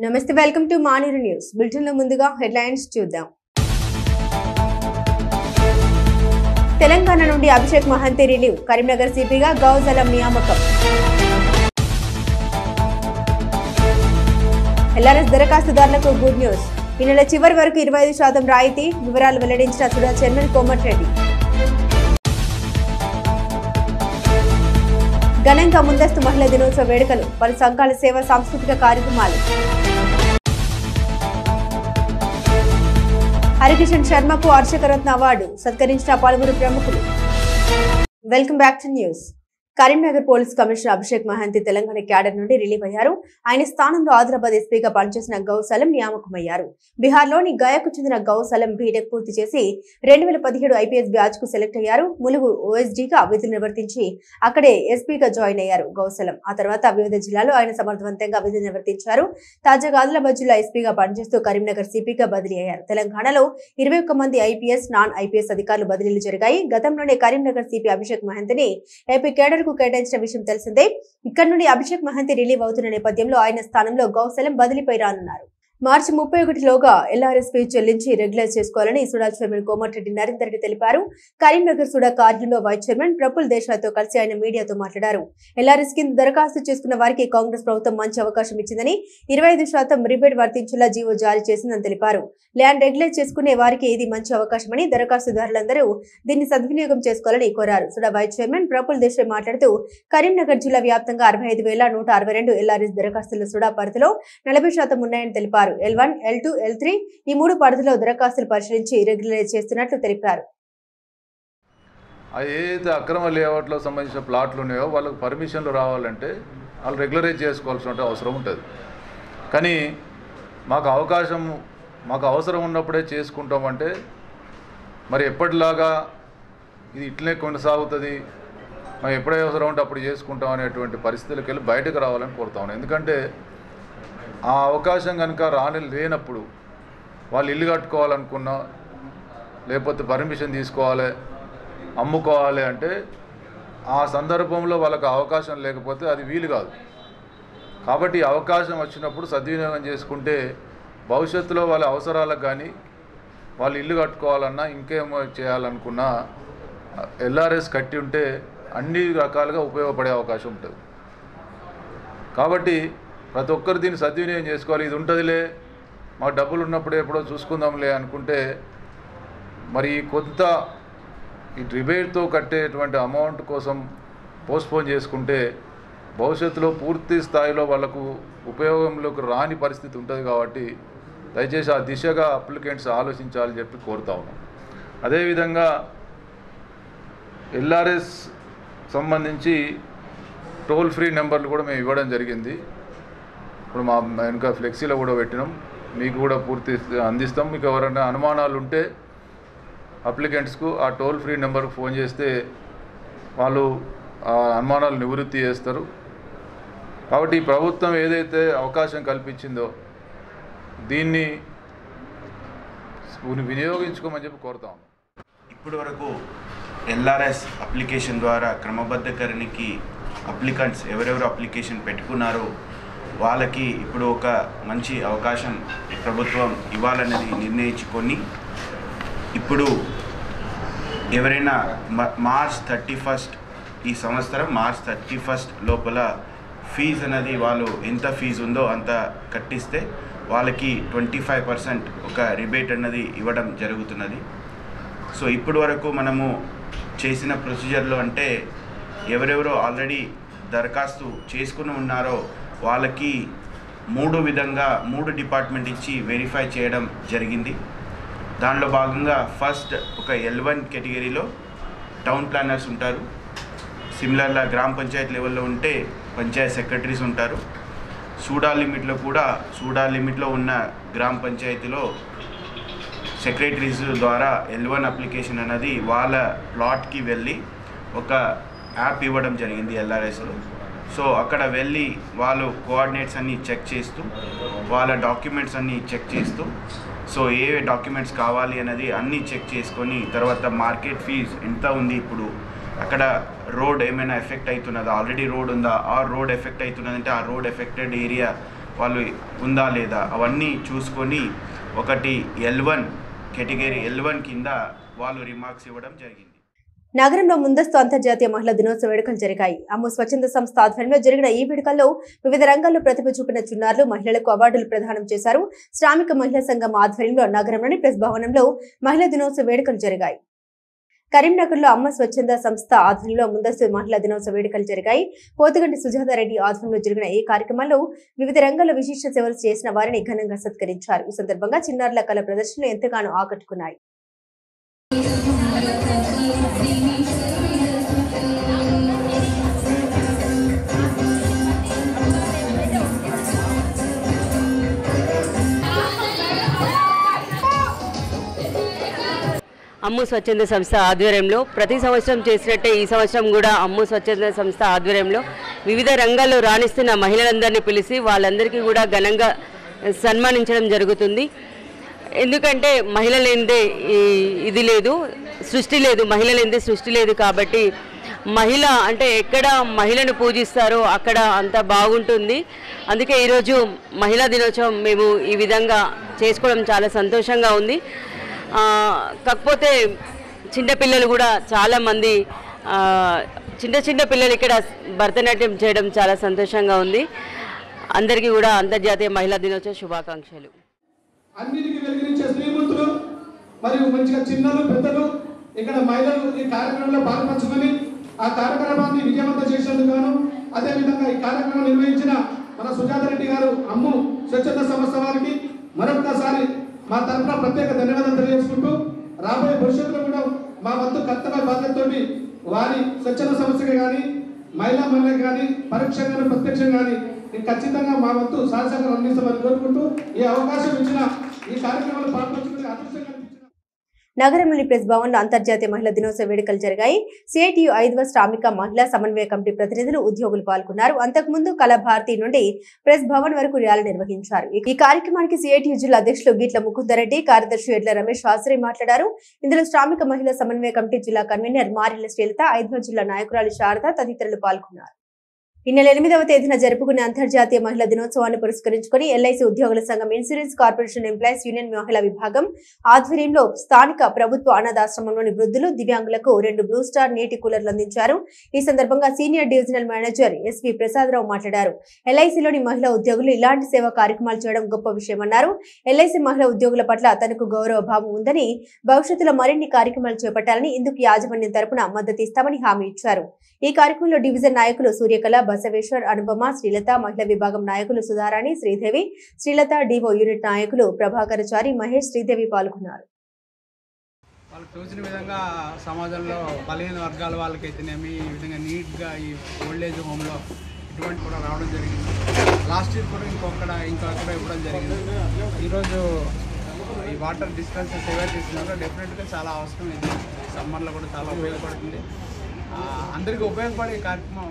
నమస్తే, welcome to Maneru news bulletin లో ముందుగా హెడ్లైన్స్ చూద్దాం. తెలంగాణ నుండి అభిషేక్ మహంతి రిలీవ్, కరీంనగర్ సిపిగా గౌజలం నియామకం. ఎల్ఆర్ఎస్ దరఖాస్తుదారులకు గుడ్ న్యూస్, ఈ నెల చివరి వరకు 25% రాయితీ, వివరాలు వెల్లడించిన సుడా చైర్మన్ కోమటిరెడ్డి. ఘనంగా ముందస్తు మహిళా దినోత్సవ వేడుకలు, పలు సంఘాల సేవ సాంస్కృతిక కార్యక్రమాలు. హరికిషన్ శర్మకు అర్చకరత్న అవార్డు, సత్కరించిన పలువురు ప్రముఖులు. Welcome back to news. Karimnagar police commissioner Abhishek Mahanti Telangana cadre నుండి రిలీవ్ అయ్యారు. ఆయన స్థానంలో ఆదిలాబాద్ ఎస్పీగా పనిచేసిన గౌసలం నియామకమయ్యారు. బీహార్లోని గయాకు చెందిన గౌసలం బీటెక్ పూర్తి చేసి 2017 ఐపీఎస్ బ్యాచ్ కు సెలెక్ట్ అయ్యారు. ములుగు ఓఎస్డీగా విధులు నిర్వర్తించి అక్కడే ఎస్పీగా జాయిన్ అయ్యారు గౌసలం. ఆ తర్వాత వివిధ జిల్లాలో ఆయన సమర్థవంతంగా విధులు నిర్వర్తించారు. తాజాగా ఆదిలాబాద్ జిల్లా ఎస్పీగా పనిచేస్తూ కరీంనగర్ సిపిగా బదిలీ అయ్యారు. తెలంగాణలో 21 మంది ఐపీఎస్, నాన్ ఐపీఎస్ అధికారులు బదిలీలు జరిగాయి. గతంలోనే కరీంనగర్ సిపి అభిషేక్ మహంతిని ఏపీ కేడర్ కేటాయించిన విషయం తెలిసిందే. ఇక్కడ నుండి అభిషేక్ మహంతి రిలీవ్ అవుతున్న నేపథ్యంలో ఆయన స్థానంలో గౌసలం బదిలీపై రానున్నారు. మార్చి 31లోగా ఎల్ఆర్ఎస్ ఫీజు చెల్లించి రెగ్యులర్ చేసుకోవాలని సుడా చైర్మన్ కోమటిరెడ్డి నరేందర్ రెడ్డి తెలిపారు. కరీంనగర్ సుడా కార్యంలో వైస్ చైర్మన్ ప్రఫుల్ దేశాయ్తో కలిసి ఆయన మీడియాతో మాట్లాడారు. ఎల్ఆర్ఎస్ కింద దరఖాస్తు చేసుకున్న వారికి కాంగ్రెస్ ప్రభుత్వం మంచి అవకాశం ఇచ్చిందని, 25% రిబేట్ వర్తించేలా జీవో జారీ చేసిందని తెలిపారు. ల్యాండ్ రెగ్యులర్ చేసుకునే వారికి ఇది మంచి అవకాశమని, దరఖాస్తుదారులందరూ దీన్ని సద్వినియోగం చేసుకోవాలని కోరారు. సుడా వైస్ చైర్మన్ ప్రఫుల్ దేశాయ్ మాట్లాడుతూ కరీంనగర్ జిల్లా వ్యాప్తంగా 65,162 ఎల్ఆర్ఎస్ దరఖాస్తుల సుడా పరిధిలో 40% ఉన్నాయని తెలిపారు. L1, L2, L3 ఈ 3 పరిధిలో దరఖాస్తులు పరిశీలించి రెగ్యులరైజ్ చేస్తున్నట్లు తెలిపారు. ఏదైతే అక్రమ లేఅవుట్లో సంబంధించిన ప్లాట్లు ఉన్నాయో వాళ్ళకు పర్మిషన్లు రావాలంటే వాళ్ళు రెగ్యులరైజ్ చేసుకోవాల్సిన అవసరం ఉంటుంది. కానీ మాకు అవసరం ఉన్నప్పుడే చేసుకుంటామంటే మరి ఎప్పటిలాగా ఇది ఇట్లనే కొనసాగుతుంది, మనం ఎప్పుడే అవసరం ఉంటే అప్పుడు చేసుకుంటాం అనేటువంటి పరిస్థితులకు వెళ్ళి బయటకు రావాలని కోరుతా ఉన్నాం. ఎందుకంటే ఆ అవకాశం కనుక లేనప్పుడు వాళ్ళు ఇల్లు కట్టుకోవాలనుకున్నా, లేకపోతే పర్మిషన్ తీసుకోవాలి, అమ్ముకోవాలి అంటే ఆ సందర్భంలో వాళ్ళకి అవకాశం లేకపోతే అది వీలు కాదు. కాబట్టి అవకాశం వచ్చినప్పుడు సద్వినియోగం చేసుకుంటే భవిష్యత్తులో వాళ్ళ అవసరాలకు కానీ వాళ్ళు ఇల్లు కట్టుకోవాలన్నా ఇంకేమో చేయాలనుకున్నా ఎల్ఆర్ఎస్ కట్టి ఉంటే అన్ని రకాలుగా ఉపయోగపడే అవకాశం ఉంటుంది. కాబట్టి ప్రతి ఒక్కరు దీన్ని సద్వినియోగం చేసుకోవాలి. ఇది ఉంటుందిలే, మాకు డబ్బులు ఉన్నప్పుడు ఎప్పుడో చూసుకుందాంలే అనుకుంటే మరి కొంత ఈ రిబేట్తో కట్టేటువంటి అమౌంట్ కోసం పోస్ట్పోన్ చేసుకుంటే భవిష్యత్తులో పూర్తి స్థాయిలో వాళ్ళకు ఉపయోగంలోకి రాని పరిస్థితి ఉంటుంది. కాబట్టి దయచేసి ఆ దిశగా అప్లికెంట్స్ ఆలోచించాలని చెప్పి కోరుతా ఉన్నాం. అదేవిధంగా ఎల్ఆర్ఎస్ సంబంధించి టోల్ ఫ్రీ నెంబర్లు కూడా మేము ఇవ్వడం జరిగింది. ఇప్పుడు మా వెనుక ఫ్లెక్సీలో కూడా పెట్టినాం, మీకు కూడా పూర్తి అందిస్తాం. మీకు ఎవరైనా అనుమానాలు ఉంటే అప్లికెంట్స్కు ఆ టోల్ ఫ్రీ నెంబర్కి ఫోన్ చేస్తే వాళ్ళు ఆ అనుమానాలు నివృత్తి చేస్తారు. కాబట్టి ఈ ప్రభుత్వం ఏదైతే అవకాశం కల్పించిందో దీన్ని వినియోగించుకోమని చెప్పి కోరుతాం. ఇప్పటి వరకు ఎల్ఆర్ఎస్ అప్లికేషన్ ద్వారా క్రమబద్ధకరణకి అప్లికెంట్స్ ఎవరెవరు అప్లికేషన్ పెట్టుకున్నారో వాళ్ళకి ఇప్పుడు ఒక మంచి అవకాశం ప్రభుత్వం ఇవ్వాలనేది నిర్ణయించుకొని ఇప్పుడు ఎవరైనా మార్చ్ 31 ఈ సంవత్సరం మార్చ్ 31 లోపల ఫీజు అనేది వాళ్ళు ఎంత ఫీజు ఉందో అంత కట్టిస్తే వాళ్ళకి 25% ఒక రిబేట్ అన్నది ఇవ్వడం జరుగుతున్నది. సో ఇప్పటి వరకు మనము చేసిన ప్రొసీజర్లో అంటే ఎవరెవరో ఆల్రెడీ దరఖాస్తు చేసుకుని ఉన్నారో వాళ్ళకి 3 డిపార్ట్మెంట్ ఇచ్చి వెరిఫై చేయడం జరిగింది. దానిలో భాగంగా ఫస్ట్ ఒక L1 కేటగిరీలో టౌన్ ప్లానర్స్ ఉంటారు. సిమిలర్గా గ్రామ పంచాయతీ లెవెల్లో ఉంటే పంచాయత్ సెక్రటరీస్ ఉంటారు. సూడా లిమిట్లో ఉన్న గ్రామ పంచాయతీలో సెక్రటరీస్ ద్వారా L1 అప్లికేషన్ అనేది వాళ్ళ ప్లాట్కి వెళ్ళి ఒక యాప్ ఇవ్వడం జరిగింది ఎల్ఆర్ఎస్లో. సో అక్కడ వెళ్ళి వాళ్ళు కోఆర్డినేట్స్ అన్నీ చెక్ చేస్తూ వాళ్ళ డాక్యుమెంట్స్ అన్నీ చెక్ చేస్తూ సో ఏ డాక్యుమెంట్స్ కావాలి అనేది అన్నీ చెక్ చేసుకొని తర్వాత మార్కెట్ ఫీజ్ ఎంత ఉంది, ఇప్పుడు అక్కడ రోడ్ ఏమైనా ఎఫెక్ట్ అవుతున్నదా, ఆల్రెడీ రోడ్ ఉందా, ఆ రోడ్ ఎఫెక్ట్ అవుతున్నదంటే ఆ రోడ్ ఎఫెక్టెడ్ ఏరియా వాళ్ళు ఉందా లేదా అవన్నీ చూసుకొని ఒకటి L1 కేటగిరీ L1 కింద వాళ్ళు రిమార్క్స్ ఇవ్వడం జరిగింది. నగరంలో ముందస్తు అంతర్జాతీయ మహిళా దినోత్సవ వేడుకలు జరిగాయి. అమ్ము స్వచ్ఛంద సంస్థ ఆధ్వర్యంలో జరిగిన ఈ వేడుకల్లో వివిధ రంగాల్లో ప్రతిభ చూపిన చిన్నారులు మహిళలకు అవార్డులు ప్రదానం చేశారు. శ్రామిక మహిళా సంఘం ఆధ్వర్యంలో నగరంలోని ప్రెస్ భవనంలో మహిళా దినోత్సవ వేడుకలు జరిగాయి. కరీంనగర్లో అమ్మ స్వచ్ఛంద సంస్థ ఆధ్వర్యంలో ముందస్తు మహిళా దినోత్సవ వేడుకలు జరిగాయి. పోతుగంటి సుజాతారెడ్డి ఆధ్వర్యంలో జరిగిన ఈ కార్యక్రమంలో వివిధ రంగాల్లో విశిష్ట సేవలు చేసిన వారిని ఘనంగా సత్కరించారు. ఈ సందర్భంగా చిన్నారుల కళ ప్రదర్శనలు ఎంతగానో ఆకట్టుకున్నాయి. అమ్ము స్వచ్ఛంద సంస్థ ఆధ్వర్యంలో ప్రతి సంవత్సరం చేసినట్టే ఈ సంవత్సరం కూడా అమ్ము స్వచ్ఛంద సంస్థ ఆధ్వర్యంలో వివిధ రంగాల్లో రాణిస్తున్న మహిళలందరినీ పిలిచి వాళ్ళందరికీ కూడా ఘనంగా సన్మానించడం జరుగుతుంది. ఎందుకంటే మహిళ లేనిదే ఇది లేదు, సృష్టి లేదు, మహిళ లేనిదే సృష్టి లేదు. కాబట్టి మహిళ అంటే ఎక్కడ మహిళను పూజిస్తారో అక్కడ అంత బాగుంటుంది. అందుకే ఈరోజు మహిళా దినోత్సవం మేము ఈ విధంగా చేసుకోవడం చాలా సంతోషంగా ఉంది. కాకపోతే చిన్నపిల్లలు కూడా చాలామంది చిన్న పిల్లలు ఇక్కడ భరతనాట్యం చేయడం చాలా సంతోషంగా ఉంది. అందరికీ కూడా అంతర్జాతీయ మహిళా దినోత్సవ శుభాకాంక్షలు. అన్నిటికీ వెలిగించే శ్రీమంతులు మరియు మంచిగా చిన్నలు పెద్దలు ఇక్కడ మహిళలు ఈ కార్యక్రమంలో పాల్పంచుకొని ఆ కార్యక్రమాన్ని విజయవంతం చేసేందుకు గాను అదేవిధంగా ఈ కార్యక్రమం నిర్వహించిన మన సుజాతారెడ్డి గారు అమ్ము స్వచ్ఛంద సంస్థ వారికి మరొకసారి మా తరఫున ప్రత్యేక ధన్యవాదాలు తెలియజేసుకుంటూ రాబోయే భవిష్యత్తులో కూడా మా వంతు కర్తవ్య బాధ్యతతోటి వారి స్వచ్ఛంద సంస్థకి కానీ మహిళా మండలికి కానీ పరోక్షంగా ప్రత్యక్షంగా కానీ ఖచ్చితంగా మా వంతు సహకారం అందిస్తామని కోరుకుంటూ ఈ అవకాశం ఇచ్చిన ఈ కార్యక్రమంలో పాల్గొంచుకునే అదృష్టంగా నగరంలోని ప్రెస్ భవన్ లో అంతర్జాతీయ మహిళా దినోత్సవ వేడుకలు జరిగాయి. సిఐటియు 5వ శ్రామిక మహిళా సమన్వయ కమిటీ ప్రతినిధులు, ఉద్యోగులు పాల్గొన్నారు. అంతకుముందు కళాభారతి నుండి ప్రెస్ భవన్ వరకు ర్యాలీ నిర్వహించారు. ఈ కార్యక్రమానికి సిఐటియు జిల్లా అధ్యక్షులు గీట్ల ముకుందరెడ్డి, కార్యదర్శి ఎడ్ల రమేష్ శాస్త్రి మాట్లాడారు. ఇందులో శ్రామిక మహిళా సమన్వయ కమిటీ జిల్లా కన్వీనర్ మారెల్ల శ్రీలత, 5వ జిల్లా నాయకురాలు శారద తదితరులు పాల్గొన్నారు. ఈ నెల 8వ తేదీన జరుపుకునే అంతర్జాతీయ మహిళా దినోత్సవాన్ని పురస్కరించుకుని ఎల్ఐసి ఉద్యోగుల సంఘం, ఇన్సూరెన్స్ కార్పొరేషన్ ఎంప్లాయీస్ యూనియన్ మహిళా విభాగం ఆధ్వర్యంలో స్థానిక ప్రభుత్వ అనాథాశ్రమంలోని వృద్ధులు, దివ్యాంగులకు 2 బ్లూ స్టార్ నీటి కూలర్లు అందించారు. ఈ సందర్భంగా senior divisional manager SV Prasadarao మాట్లాడారు. ఎల్ఐసిలోని మహిళా ఉద్యోగులు ఇలాంటి సేవా కార్యక్రమాలు చేయడం గొప్ప విషయమన్నారు. ఎల్ఐసి మహిళా ఉద్యోగుల పట్ల తనకు గౌరవ భావం ఉందని, భవిష్యత్తులో మరిన్ని కార్యక్రమాలు చేపట్టాలని, ఇందుకు యాజమాన్యం తరపున మద్దతు ఇస్తామని హామీ ఇచ్చారు. ఈ కార్యక్రమంలో డివిజన్ నాయకులు సూర్యకళ, బసవేశ్వర్, అనుపమ, శ్రీలత, మహిళా విభాగం నాయకులు సుధారాణి, శ్రీదేవి, శ్రీలత, డివో యూనిట్ నాయకులు ప్రభాకరచారి, మహేష్, శ్రీదేవి పాల్గొన్నారు. వాళ్ళకి తోచిన విధంగా సమాజంలో బలహీన వర్గాల వాళ్ళకైతేనేమి ఈ విధంగా నీట్గా ఈ ఓల్డేజ్ హోమ్లో ఇటువంటి కూడా రావడం జరిగింది. లాస్ట్ ఇయర్ కూడా ఇంకొకక్కడ ఇవ్వడం జరిగింది. ఈరోజు ఈ వాటర్ డిస్పెన్సర్స్ ఏవైతే ఇస్తున్నారో డెఫినెట్గా చాలా అవసరం. ఇది సమ్మర్లో కూడా చాలా ఉపయోగపడుతుంది. అందరికీ ఉపయోగపడే కార్యక్రమం.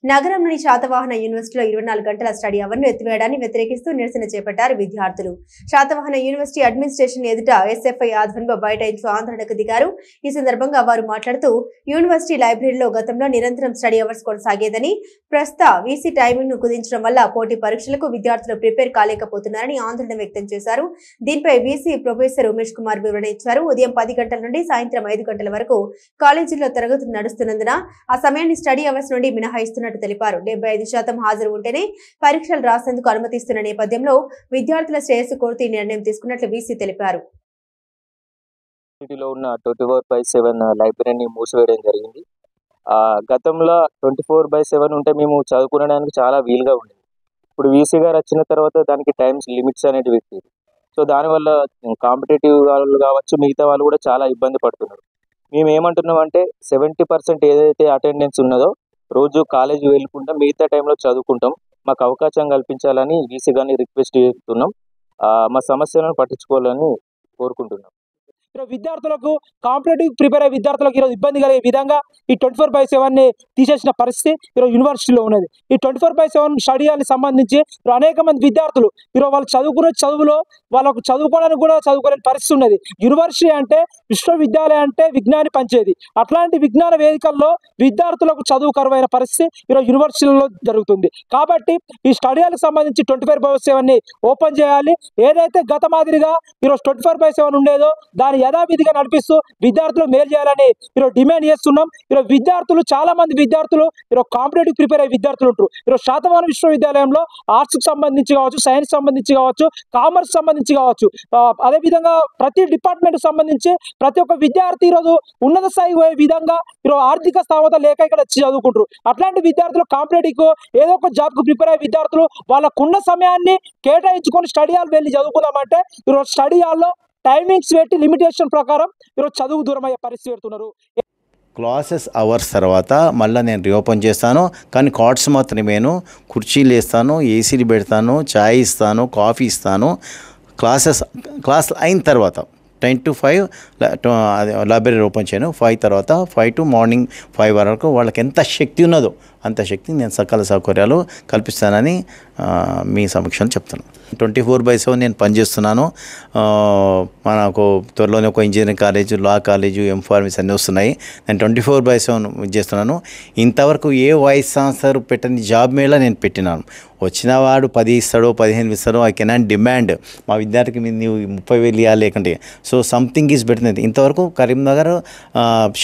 నగరంలోని శాతవాహన యూనివర్సిటీలో 24 గంటల స్టడీ అవర్ను ఎత్తివేయడాన్ని వ్యతిరేకిస్తూ నిరసన చేపట్టారు విద్యార్థులు. శాతవాహన యూనివర్సిటీ అడ్మినిస్ట్రేషన్ ఎదుట ఎస్ఎఫ్ఐ ఆధ్వర్యంలో బైఠాయించి ఆందోళనకు దిగారు. ఈ సందర్భంగా వారు మాట్లాడుతూ యూనివర్సిటీ లైబ్రరీలో గతంలో నిరంతరం స్టడీ అవర్స్ కొనసాగేదని, ప్రస్తుత వీసీ టైమింగ్ ను కుదించడం వల్ల పోటీ పరీక్షలకు విద్యార్థులు ప్రిపేర్ కాలేకపోతున్నారని ఆందోళన వ్యక్తం చేశారు. దీనిపై వీసీ ప్రొఫెసర్ ఉమేష్ కుమార్ వివరణ ఇచ్చారు. ఉదయం 10 గంటల నుండి సాయంత్రం 5 గంటల వరకు కాలేజీల్లో తరగతులు నడుస్తున్నందున ఆ సమయాన్ని స్టడీ అవర్స్ నుండి మినహాయిస్తున్నారు తెలిపారు. 75% హాజరు ఉంటేనే పరీక్షలు రాసేందుకు అనుమతిస్తున్న నేపథ్యంలో విద్యార్థుల శ్రేయస్సు కోరుతూ ఈ నిర్ణయం తీసుకున్నట్లు వీసీ తెలిపారు. సిటీలో ఉన్న 24/7 లైబ్రరీని మూసివేయడం జరిగింది. గతంలో 24/7 ఉంటే మేము చదువుకోవడానికి చాలా వీలుగా ఉండేది. ఇప్పుడు వీసీ గారు వచ్చిన తర్వాత దానికి టైమ్స్ లిమిట్స్ అనేవి పెట్టారు. సో దానివల్ల కాంపిటేటివ్ వాళ్ళు కావచ్చు, మిగతా వాళ్ళు కూడా చాలా ఇబ్బంది పడుతున్నారు. మేము ఏమంటున్నాం అంటే 70% ఏదైతే అటెండెన్స్ ఉన్నదో రోజు కాలేజీ వెళ్ళకుండా మిగతా టైంలో చదువుకుంటాం. మాకు అవకాశం కల్పించాలని వీసీ గారిని రిక్వెస్ట్ చేస్తున్నాం. మా సమస్యలను పట్టించుకోవాలని కోరుకుంటున్నాం. విద్యార్థులకు కాంపిటేటివ్ ప్రిపేర్ అయ్యే విద్యార్థులకు ఈరోజు ఇబ్బంది కలిగే విధంగా ఈ 24/7 తీసేసిన పరిస్థితి ఈరోజు యూనివర్సిటీలో ఉన్నది. ఈ 24/7 స్టడీ హాల్కి సంబంధించి అనేక మంది విద్యార్థులు ఈరోజు వాళ్ళు చదువుకునే చదువులో వాళ్ళకు చదువుకోవడానికి కూడా చదువుకోలేని పరిస్థితి ఉన్నది. యూనివర్సిటీ అంటే విశ్వవిద్యాలయం అంటే విజ్ఞాని పంచేది. అట్లాంటి విజ్ఞాన వేదికల్లో విద్యార్థులకు చదువు కరువైన పరిస్థితి ఈరోజు యూనివర్సిటీలో జరుగుతుంది. కాబట్టి ఈ స్టడీ హాల్కి సంబంధించి 24/7 ఓపెన్ చేయాలి. ఏదైతే గత మాదిరిగా ఈరోజు 24/7 ఉండేదో దాన్ని యథావిధిగా నడిపిస్తూ విద్యార్థులు మేలు చేయాలని ఈరోజు డిమాండ్ చేస్తున్నాం. ఈరోజు విద్యార్థులు చాలా మంది విద్యార్థులు ఈరోజు కాంపిటేటివ్ ప్రిపేర్ అయ్యే విద్యార్థులు ఉంటారు. ఈరోజు శాతవాహన విశ్వవిద్యాలయంలో ఆర్ట్స్కి సంబంధించి కావచ్చు, సైన్స్ సంబంధించి కావచ్చు, కామర్స్ సంబంధించి కావచ్చు, అదేవిధంగా ప్రతి డిపార్ట్మెంట్ సంబంధించి ప్రతి ఒక్క విద్యార్థి ఈరోజు ఉన్నత స్థాయికి పోయే విధంగా ఈరోజు ఆర్థిక స్థావత లేక ఇక్కడ చదువుకుంటారు. అట్లాంటి విద్యార్థులు కాంపిటేటివ్ ఏదో ఒక జాబ్కు ప్రిపేర్ అయ్యే విద్యార్థులు వాళ్ళకున్న సమయాన్ని కేటాయించుకొని స్టడీ హాల్ వెళ్ళి చదువుకుందామంటే ఈరోజు స్టడీ హాల్లో టైమింగ్స్ పెట్టి లిమిటేషన్ ప్రకారం ఈరోజు చదువు దూరం అయ్యే పరిస్థితి పెడుతున్నారు. క్లాసెస్ అవర్స్ తర్వాత మళ్ళీ నేను రీఓపెన్ చేస్తాను, కానీ కార్డ్స్ మాత్రమేను, కుర్చీలు వేస్తాను, ఏసీలు పెడతాను, చాయ్ ఇస్తాను, కాఫీ ఇస్తాను. క్లాస్ అయిన తర్వాత 10 to 5 లైబ్రరీ ఓపెన్ చేయను. 5 తర్వాత 5 to మార్నింగ్ 5 వరకు వాళ్ళకి ఎంత శక్తి ఉన్నదో అంత శక్తి నేను సకల సౌకర్యాలు కల్పిస్తానని మీ సమక్షంలో చెప్తాను. 24/7 నేను పనిచేస్తున్నాను. మనకు త్వరలోనే ఒక ఇంజనీరింగ్ కాలేజు, లా కాలేజు, ఎంఫార్మసీ అన్నీ వస్తున్నాయి. నేను 24/7 చేస్తున్నాను. ఇంతవరకు ఏ వైస్ ఛాన్సలర్ పెట్టని జాబ్ మేళ నేను పెట్టినాను. వచ్చిన వాడు 10 ఇస్తాడో 15 ఇస్తాడో ఐ కెనాట్ డిమాండ్ మా విద్యార్థికి నీవు 30,000 ఇవ్వాలి లేకంటే. So something is better. ఇంతవరకు కరీంనగర్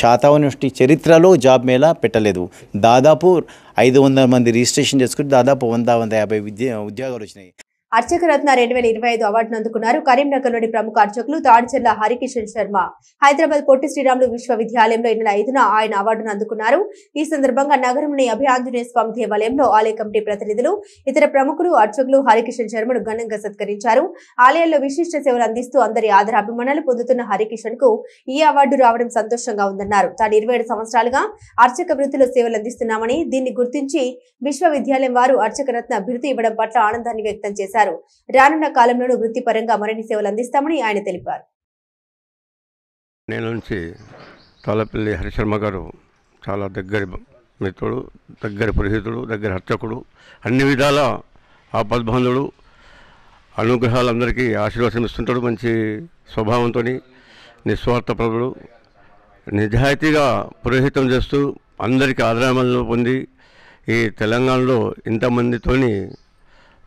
శాతవాహన యూనివర్సిటీ చరిత్రలో జాబ్ మేళ పెట్టలేదు. దాదాపు 500 మంది రిజిస్ట్రేషన్ చేసుకుని దాదాపు 100-150 ఉద్యోగాలు వచ్చినాయి. అర్చకరత్న 2025 అవార్డును అందుకున్నారు. కరీంనగర్లోని ప్రముఖ అర్చకులు తాడిచెర్ల హరికిషన్ శర్మ. హైదరాబాద్ పొట్టి శ్రీరాములు విశ్వవిద్యాలయంలో ఈ నెల 5న ఆయన అవార్డును అందుకున్నారు. ఈ సందర్భంగా నగరంలోని అభయాంజనేయ స్వామి దేవాలయంలో ఆలయ కమిటీ ప్రతినిధులు, ఇతర ప్రముఖులు అర్చకులు హరికిషన్ శర్మను ఘనంగా సత్కరించారు. ఆలయాల్లో విశిష్ట సేవలు అందిస్తూ అందరి ఆదరాభిమానాలు పొందుతున్న హరికిషన్ కు ఈ అవార్డు రావడం సంతోషంగా ఉందన్నారు. తాను 27 సంవత్సరాలుగా అర్చక వృత్తిలో సేవలు అందిస్తున్నామని, దీన్ని గుర్తించి విశ్వవిద్యాలయం వారు అర్చకరత్న బిరుదు ఇవ్వడం పట్ల ఆనందాన్ని వ్యక్తం చేశారు. రానున్న కాలంలోనూ వృత్తిపరంగా మరిన్ని సేవలు అందిస్తామని ఆయన తెలిపారు. నేను నుంచి తాళపల్లి హరిశర్మ గారు చాలా దగ్గరి మిత్రుడు, దగ్గర పురోహితుడు, దగ్గర అర్చకుడు, అన్ని విధాల ఆపద్బంధుడు, అనుగ్రహాలందరికీ ఆశీర్వాదం ఇస్తుంటాడు. మంచి స్వభావంతో నిస్వార్థపరుడు, నిజాయితీగా పురోహితం చేస్తూ అందరికీ ఆదరామలు పొంది ఈ తెలంగాణలో ఇంతమందితోని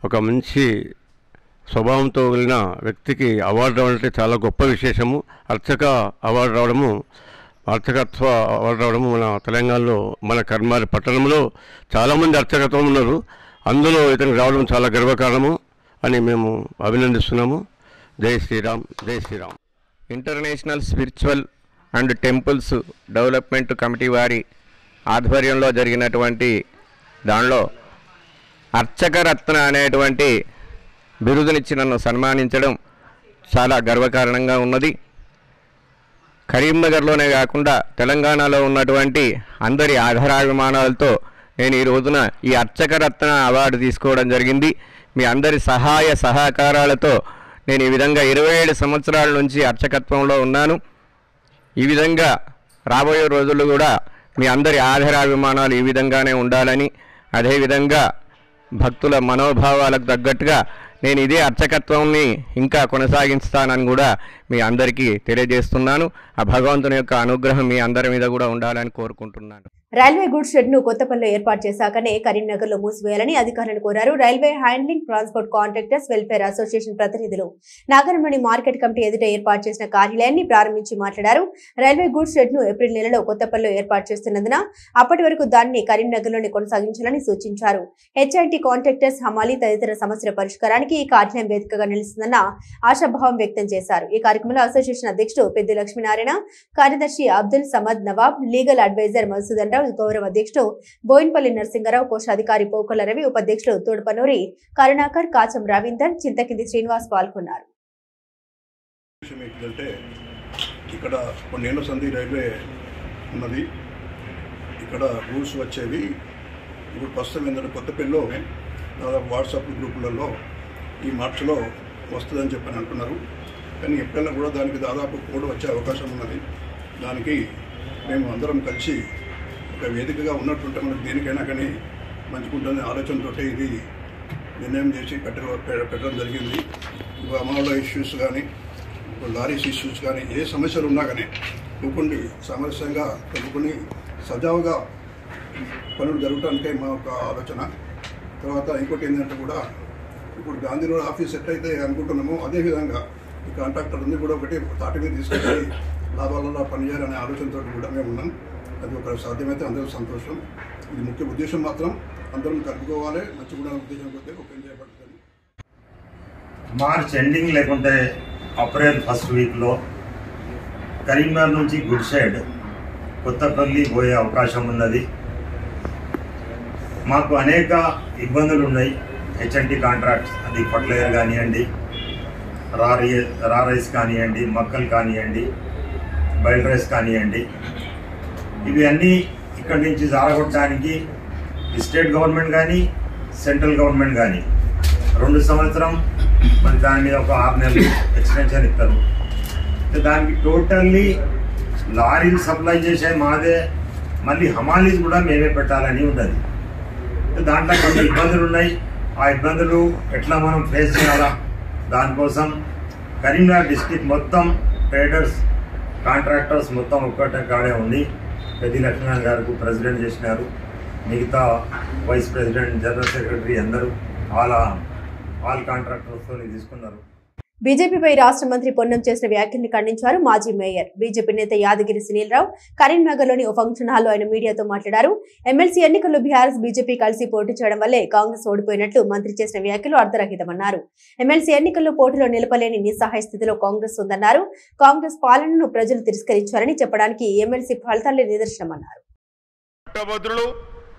ఒక మంచి స్వభావంతో వెళ్ళిన వ్యక్తికి అవార్డు రావడం అంటే చాలా గొప్ప విశేషము. అర్చకత్వ అవార్డు రావడము మన తెలంగాణలో, మన కర్మారి పట్టణంలో చాలామంది అర్చకత్వం ఉన్నారు. అందులో ఇతనికి రావడం చాలా గర్వకారణము అని మేము అభినందిస్తున్నాము. జై శ్రీరామ్, జై Shriram. International spiritual and temples development committee వారి ఆధ్వర్యంలో జరిగినటువంటి దానిలో అర్చకరత్న అనేటువంటి బిరుదునిచ్చి నన్ను సన్మానించడం చాలా గర్వకారణంగా ఉన్నది. కరీంనగర్లోనే కాకుండా తెలంగాణలో ఉన్నటువంటి అందరి ఆధారాభిమానాలతో నేను ఈ రోజున ఈ అర్చకరత్న అవార్డు తీసుకోవడం జరిగింది. మీ అందరి సహాయ సహకారాలతో నేను ఈ విధంగా 27 సంవత్సరాల నుంచి అర్చకత్వంలో ఉన్నాను. ఈ విధంగా రాబోయే రోజుల్లో కూడా మీ అందరి ఆధారాభిమానాలు ఈ విధంగానే ఉండాలని, అదేవిధంగా భక్తుల మనోభావాలకు తగ్గట్టుగా నేను ఇదే అర్చకత్వాన్ని ఇంకా కొనసాగిస్తానని కూడా మీ అందరికీ తెలియజేస్తున్నాను. ఆ భగవంతుని యొక్క అనుగ్రహం మీ అందరి మీద కూడా ఉండాలని కోరుకుంటున్నాను. రైల్వే గూడ్స్ షెడ్ ను కొత్తపల్లిలో ఏర్పాటు చేశాకనే కరీంనగర్ లో మూసివేయాలని అధికారులను కోరారు railway handling transport contractors welfare association ప్రతినిధులు. నగరంలోని మార్కెట్ కమిటీ ఎదుట ఏర్పాటు చేసిన కార్యాలయాన్ని ప్రారంభించి మాట్లాడారు. రైల్వే గూడ్స్ షెడ్ ను ఏప్రిల్ నెలలో కొత్తపల్లిలో ఏర్పాటు చేస్తున్నందున అప్పటి వరకు దాన్ని కరీంనగర్ లోనే కొనసాగించాలని సూచించారు. హెచ్ఐటి కాంట్రాక్టర్స్, హమాలి తదితర సమస్యల పరిష్కారానికి ఈ కార్యాలయం వేదికగా నిలుస్తుందన్న ఆశాభావం వ్యక్తం చేశారు. ఈ కార్యక్రమంలో అసోసియేషన్ అధ్యక్షుడు పెద్ది లక్ష్మీనారాయణ, కార్యదర్శి అబ్దుల్ సమద్ నవాబ్, లీగల్ అడ్వైజర్ మధుసూదన్, గౌరవ అధ్యక్షుడు బోయిన్పల్లి నరసింగరావు, కోశాధికారి పోకల రవి, ఉపాధ్యక్షుడు తోడుపనూరి కరుణాకర్, కాచం రవీందర్, చింతకింది శ్రీనివాస్ పాల్గొన్నారు. ఇక్కడ కొన్నేళ్ల సంధి రైల్వే ఉన్నది. ఇక్కడ రూల్స్ వచ్చేవి. ఇప్పుడు ప్రస్తుతం ఏంటంటే కొత్తపల్లిలో దాదాపు వాట్సాప్ గ్రూపులలో ఈ మార్చిలో వస్తుందని చెప్పని అంటున్నారు. కానీ ఎప్పుడైనా కూడా దానికి దాదాపు కోడ్ వచ్చే అవకాశం ఉన్నది. దానికి మేము అందరం కలిసి ఒక వేదికగా ఉన్నట్టుంటే మనకు దేనికైనా కానీ మంచుకుంటుందనే ఆలోచనతో ఇది నిర్ణయం చేసి పెట్టడం జరిగింది. ఇప్పుడు అమౌంట్ ఇష్యూస్ కానీ, ఇప్పుడు లారీస్ ఇష్యూస్ కానీ, ఏ సమస్యలు ఉన్నా కానీ కూకుండి సామరస్యంగా కలుపుకొని సజావుగా పనులు జరగడానికే మా ఒక ఆలోచన. తర్వాత ఇంకోటి ఏంటంటే కూడా ఇప్పుడు గాంధీ రోడ్ ఆఫీస్ ఎట్లయితే అనుకుంటున్నామో అదేవిధంగా ఈ కాంట్రాక్టర్ ఉంది కూడా ఒకటి తాటి మీద తీసుకెళ్ళి లాభాలలో పనిచేయాలనే ఆలోచనతో కూడా మేము ఉన్నాం. అది ఒక సాధ్యమైతే అందరూ సంతోషం. ఇది ముఖ్య ఉద్దేశం మాత్రం అందరం కలుపుకోవాలి, మంచిగా ఉద్దేశం కొద్దిగా ఓపెన్ చేయబడుతుంది. మార్చ్ ఎండింగ్ లేకుంటే ఏప్రిల్ ఫస్ట్ వీక్లో కరీంనగర్ నుంచి గుడ్ షెడ్ కొత్తపల్లి పోయే అవకాశం ఉన్నది. మాకు అనేక ఇబ్బందులు ఉన్నాయి. హెచ్ఎండి కాంట్రాక్ట్స్, అది ఫర్టిలైజర్ కానివ్వండి, రా రైస్ కానివ్వండి, మక్కలు కానివ్వండి, బయల్ రైస్ కానివ్వండి, ఇవి అన్నీ ఇక్కడి నుంచి జారగొట్టడానికి స్టేట్ గవర్నమెంట్ కానీ సెంట్రల్ గవర్నమెంట్ కానీ 2 సంవత్సరం మరి దాని మీద ఒక 6 నెలలు ఎక్స్టెన్షన్ ఇస్తారు. దానికి టోటల్లీ లారీలు సప్లై చేసే మాదే, మళ్ళీ హమాలీస్ కూడా మేమే పెట్టాలని ఉన్నది. దాంట్లో కొన్ని ఇబ్బందులు ఉన్నాయి. ఆ ఇబ్బందులు ఎట్లా మనం ఫేస్ చేయాలా, దానికోసం కరీంనగర్ డిస్ట్రిక్ట్ మొత్తం ట్రేడర్స్, కాంట్రాక్టర్స్ మొత్తం ఒక్కటే కాడే ఉంది. పెద్ది లక్ష్మణ్ గారికి ప్రెసిడెంట్ చేసినారు, మిగతా వైస్ ప్రెసిడెంట్, జనరల్ సెక్రటరీ అందరూ ఆల్ కాంట్రాక్టర్స్తో తీసుకున్నారు. బీజేపీపై రాష్ట్ర మంత్రి పొన్నం చేసిన వ్యాఖ్యల్ని ఖండించారు మాజీ మేయర్ బీజేపీ నేత యాదగిరి సునీల్ రావు. కరీంనగర్లోని ఓ ఫంక్షన్ హాల్లో ఆయన మీడియాతో మాట్లాడారు. ఎమ్మెల్సీ ఎన్నికల్లో బీఆర్ఎస్ బీజేపీ కలిసి పోటీ చేయడం వల్లే కాంగ్రెస్ ఓడిపోయినట్లు మంత్రి చేసిన వ్యాఖ్యలు అర్థరహితమన్నారు. ఎమ్మెల్సీ ఎన్నికల్లో పోటీలో నిలపలేని నిస్సహాయ స్థితిలో కాంగ్రెస్ ఉందన్నారు. కాంగ్రెస్ పాలనను ప్రజలు తిరస్కరించారని చెప్పడానికి ఎమ్మెల్సీ ఫలితాలే నిదర్శనమన్నారు.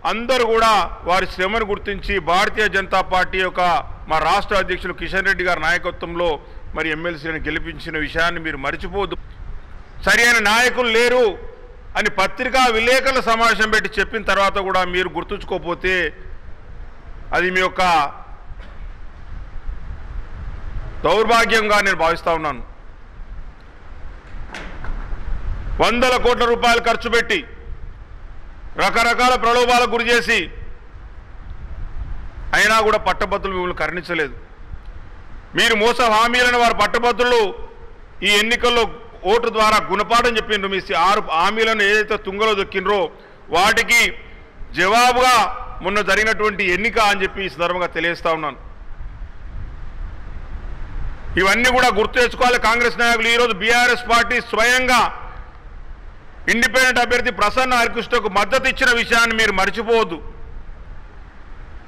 అందరూ కూడా వారి శ్రమను గుర్తించి భారతీయ జనతా పార్టీ యొక్క మా రాష్ట్ర అధ్యక్షులు కిషన్ రెడ్డి గారి నాయకత్వంలో మరి ఎమ్మెల్సీలను గెలిపించిన విషయాన్ని మీరు మర్చిపోవద్దు. సరైన నాయకులు లేరు అని పత్రికా విలేకరుల సమావేశం పెట్టి చెప్పిన తర్వాత కూడా మీరు గుర్తుంచుకోకపోతే అది మీ యొక్క దౌర్భాగ్యంగా నేను భావిస్తూ ఉన్నాను. 100 కోట్ల రూపాయలు ఖర్చు పెట్టి రకరకాల ప్రలోభాలకు గురి చేసి అయినా కూడా పట్టభద్రులు మిమ్మల్ని కరుణించలేదు. మీరు మోస హామీలను వారి పట్టభద్రులు ఈ ఎన్నికల్లో ఓటు ద్వారా గుణపాఠం చెప్పిండ్రు. మీ 6 హామీలను ఏదైతే తుంగలో దొక్కిండ్రో వాటికి జవాబుగా మొన్న జరిగినటువంటి ఎన్నిక అని చెప్పి ఈ సందర్భంగా తెలియజేస్తా ఉన్నాను. ఇవన్నీ కూడా గుర్తు తెచ్చుకోవాలి. కాంగ్రెస్ నాయకులు ఈరోజు బీఆర్ఎస్ పార్టీ స్వయంగా ఇండిపెండెంట్ అభ్యర్థి ప్రసన్న హరికృష్ణకు మద్దతు ఇచ్చిన విషయాన్ని మీరు మర్చిపోవద్దు.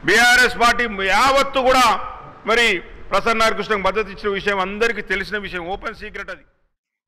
బీఆర్ఎస్ పార్టీ యావత్తు కూడా మరి ప్రసన్న హరికృష్ణకు మద్దతు ఇచ్చిన విషయం అందరికీ తెలిసిన విషయం, ఓపెన్ సీక్రెట్ అది.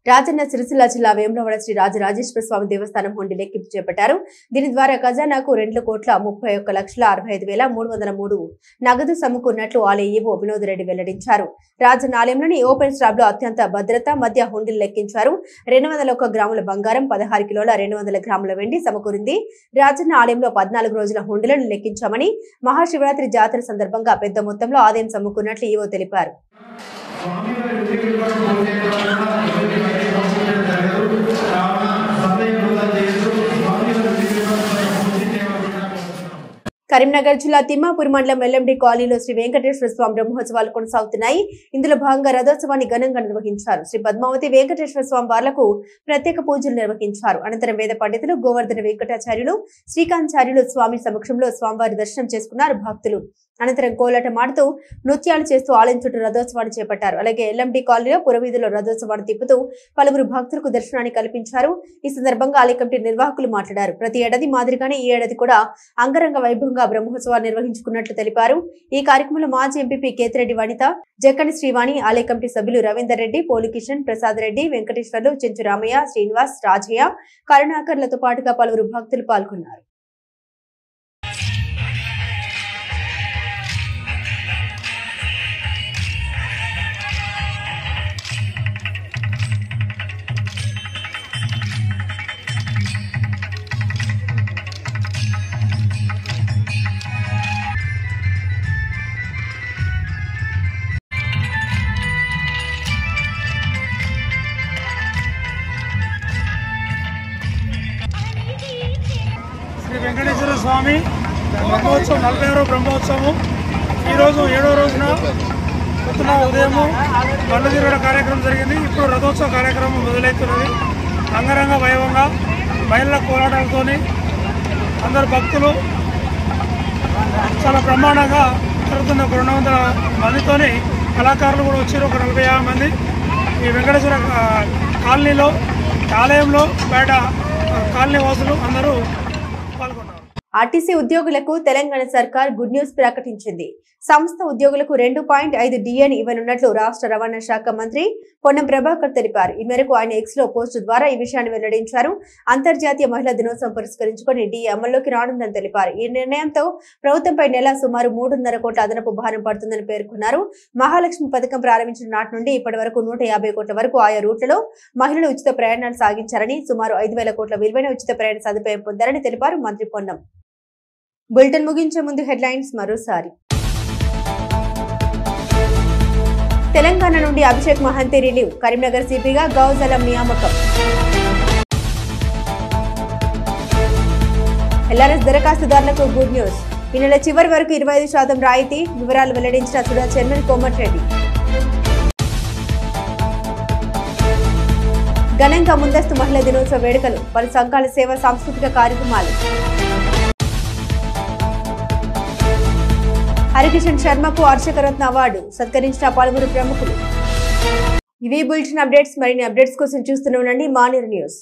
రాజన్న సిరిసిల్ల జిల్లా వేములవాడ శ్రీ రాజరాజేశ్వర స్వామి దేవస్థానం హుండీ లెక్కింపు చేపట్టారు. దీని ద్వారా ఖజానాకు 2,31,65,303 నగదు సమకూరినట్లు ఆలయ ఈవో వినోద్ రెడ్డి వెల్లడించారు. రాజన్న ఆలయంలోని ఓపెన్ స్లాబ్ లో అత్యంత భద్రత మధ్య హుండీలు లెక్కించారు. 201 గ్రాముల బంగారం, 16 కిలోల 200 గ్రాముల వెండి సమకూరింది. రాజన్న ఆలయంలో 14 రోజుల హుండీలను లెక్కించామని, మహాశివరాత్రి జాతర సందర్భంగా పెద్ద మొత్తంలో ఆదాయం సమకూరినట్లు ఈవో తెలిపారు. కరీంనగర్ జిల్లా తిమ్మాపూర్ మండలం ఎల్ఎండి కాలనీలో శ్రీ వెంకటేశ్వర స్వామి బ్రహ్మోత్సవాలు కొనసాగుతున్నాయి. ఇందులో భాగంగా రథోత్సవాన్ని ఘనంగా నిర్వహించారు. శ్రీ పద్మావతి వెంకటేశ్వర స్వామి వార్లకు ప్రత్యేక పూజలు నిర్వహించారు. అనంతరం వేద పండితులు గోవర్ధన వెంకటాచార్యులు, శ్రీకాంతాచార్యులు స్వామి సమక్షంలో స్వామివారి దర్శనం చేసుకున్నారు భక్తులు. అనంతరం కోలాటం ఆడుతూ నృత్యాలు చేస్తూ ఆలయం చుట్టూ రథోత్సవాన్ని చేపట్టారు. అలాగే ఎల్ఎండి కాలనీలో పురవీధిలో రథోత్సవాన్ని తిప్పుతూ పలువురు భక్తులకు దర్శనాన్ని కల్పించారు. ఈ సందర్భంగా ఆలయ కమిటీ నిర్వాహకులు మాట్లాడారు. ప్రతి ఏడాది మాదిరిగానే ఈ ఏడాది కూడా అంగరంగ వైభవంగా బ్రహ్మోత్సవాలు నిర్వహించుకున్నట్లు తెలిపారు. ఈ కార్యక్రమంలో మాజీ ఎంపీపీ కేతిరెడ్డి వనిత, జక్కని శ్రీవాణి, ఆలయ కమిటీ సభ్యులు రవీందర్ రెడ్డి, పోలి కిషన్, ప్రసాద్ రెడ్డి, వెంకటేశ్వర్లు, చెంచు రామయ్య, శ్రీనివాస్, రాజయ్య, కరుణాకర్లతో పాటుగా పలువురు భక్తులు పాల్గొన్నారు. బ్రహ్మోత్సవం 46వ బ్రహ్మోత్సవం ఈరోజు 7వ రోజున పొద్దున ఉదయము బండ్ల తిరుగుడు కార్యక్రమం జరిగింది. ఇప్పుడు రథోత్సవ కార్యక్రమం మొదలవుతున్నది. అంగరంగ వైభవంగా మహిళల కోలాటాలతో అందరు భక్తులు చాలా బ్రహ్మాండంగా జరుగుతున్న 200 మందితోని కళాకారులు కూడా వచ్చారు. ఒక 40-50 మంది ఈ వెంకటేశ్వర కాలనీలో ఆలయంలో బయట కాలనీ వాసులు అందరూ పాల్గొన్నారు. ఆర్టీసీ ఉద్యోగులకు తెలంగాణ సర్కార్ గుడ్ న్యూస్ ప్రకటించింది. సంస్థ ఉద్యోగులకు 2.5 డిఎన్ ఇవ్వనున్నట్లు రాష్ట్ర రవాణా శాఖ మంత్రి పొన్నం ప్రభాకర్ తెలిపారు. ఈ మేరకు ఆయన ఎక్స్ లో పోస్టు ద్వారా ఈ విషయాన్ని వెల్లడించారు. అంతర్జాతీయ మహిళా దినోత్సవం పురస్కరించుకొని డిఏ అమల్లోకి రానుందని తెలిపారు. ఈ నిర్ణయంతో ప్రభుత్వంపై నెల సుమారు 3.5 కోట్ల అదనపు భారం పడుతుందని పేర్కొన్నారు. మహాలక్ష్మి పథకం ప్రారంభించిన నాటి నుండి ఇప్పటి వరకు 150 కోట్ల వరకు ఆయా రూట్లలో మహిళలు ఉచిత ప్రయాణాలు సాగించారని, సుమారు 5,000 కోట్ల విలువైన ఉచిత ప్రయాణ సదుపాయం పొందారని తెలిపారు మంత్రి పొన్నం. బులెటిన్ ముగించే ముందు హెడ్లైన్స్ మరోసారి. తెలంగాణ నుండి అభిషేక్ మహంతి రిలీవ్, కరీంనగర్ సిపిగా గౌజలం నియామకం. ఎల్ఆర్ఎస్ దరఖాస్తుదారులకు గుడ్ న్యూస్, ఈ నెల చివరి వరకు 25% రాయితీ, వివరాలు వెల్లడించిన సుడా చైర్మన్ కోమటిరెడ్డి. ఘనంగా ముందస్తు మహిళా దినోత్సవ వేడుకలు, పలు సంఘాల సేవ సాంస్కృతిక కార్యక్రమాలు. హరికిషన్ శర్మకు అర్చకరత్న అవార్డు, సత్కరించిన పలువురు ప్రముఖులు. ఇవి బులెటిన్ అప్డేట్స్. మరిన్ని అప్డేట్స్ కోసం చూస్తూనే ఉండండి మానేరు న్యూస్.